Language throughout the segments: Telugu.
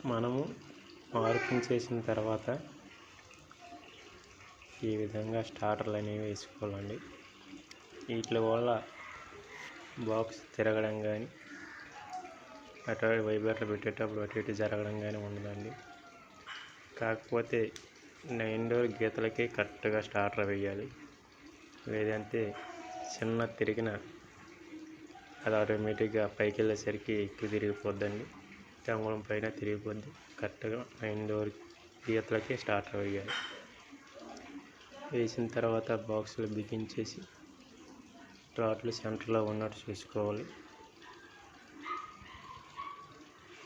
మనము మార్కింగ్ చేసిన తర్వాత ఈ విధంగా స్టార్టర్లు అనేవి వేసుకోవాలండి. వీటి వల్ల బాక్స్ తిరగడం కానీ అటు వైబ్రేటర్ పెట్టేటప్పుడు అటు ఇటు జరగడం కానీ ఉండదండి. కాకపోతే 9 డోర్ గీతలకి కరెక్ట్గా స్టార్టర్ వేయాలి. లేదంటే చిన్న తిరిగిన అది ఆటోమేటిక్గా పైకి వెళ్ళేసరికి ఎక్కువ తిరిగిపోద్దండి. అంగుళం పైన తిరిగిపోద్ది. కరెక్ట్గా 9 డోర్ గీతలకి స్టార్టర్ వేయాలి. వేసిన తర్వాత బాక్సులు బిగించేసి రాడ్లు సెంటర్లో ఉన్నట్టు చూసుకోవాలి.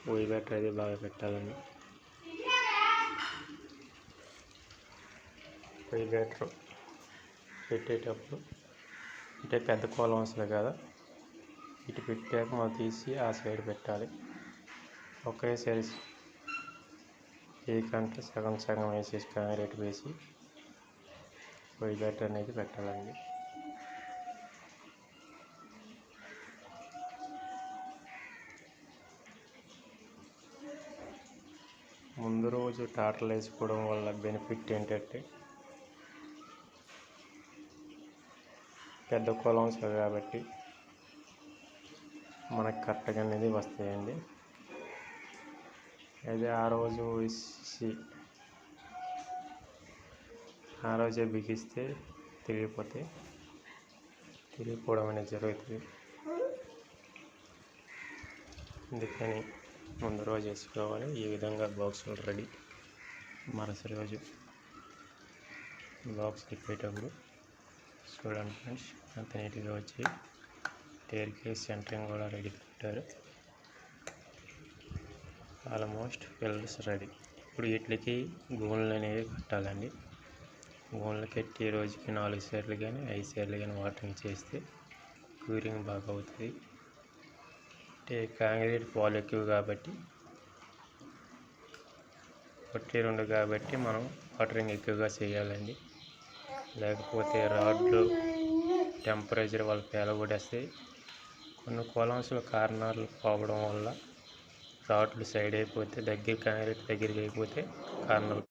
వైబ్రేటర్ అది బాగా పెట్టాలండి. వైబ్రేటర్ పెట్టేటప్పుడు అంటే పెద్ద కోలమ్స్లో కదా, ఇటు పెట్టాక మనం తీసి ఆ సైడ్ పెట్టాలి. ఒకేసారి ఏకంటే సగం సగం వేసేసి కాంక్రీట్ వేసి వైబ్రేటర్ అనేది పెట్టాలండి. ముందు రోజు టాటర్లు వేసుకోవడం వల్ల బెనిఫిట్ ఏంటంటే పెద్ద కొలమ్స్ కాబట్టి మనకు కరెక్ట్గా అనేది వస్తాయండి. అయితే ఆ రోజే బిగిస్తే తిరిగిపోవడం అనేది జరుగుతుంది. అందుకని ముందు రోజు వేసుకోవాలి. ఈ విధంగా బాక్సులు రెడీ. మరుసటి రోజు బాక్స్ తిప్పేటప్పుడు చూడండి ఫ్రెండ్స్, అంత నీట్గా వచ్చి టైర్కి సెంటరింగ్ కూడా రెడీ పెట్టారు. Almost welds ready. ఇప్పుడు వీటికి గోన్లు అనేవి కట్టాలండి. గోన్లు కట్టి రోజుకి 4 సార్లు కానీ 5 సార్లు కానీ వాటరింగ్ చేస్తే క్యూరింగ్ బాగా అవుతుంది. అంటే కాంక్రీట్ పాలు ఎక్కువ కాబట్టి 1-2 కాబట్టి మనం వాటరింగ్ ఎక్కువగా చేయాలండి. లేకపోతే రాడ్లు టెంపరేచర్ వాళ్ళు పేలగొట్టేస్తాయి. కొన్ని కొలమ్స్లో కార్నర్లు పోవడం వల్ల రాడ్లు సైడ్ అయిపోతే కాంక్రీట్ దగ్గరికి అయిపోతే కార్నర్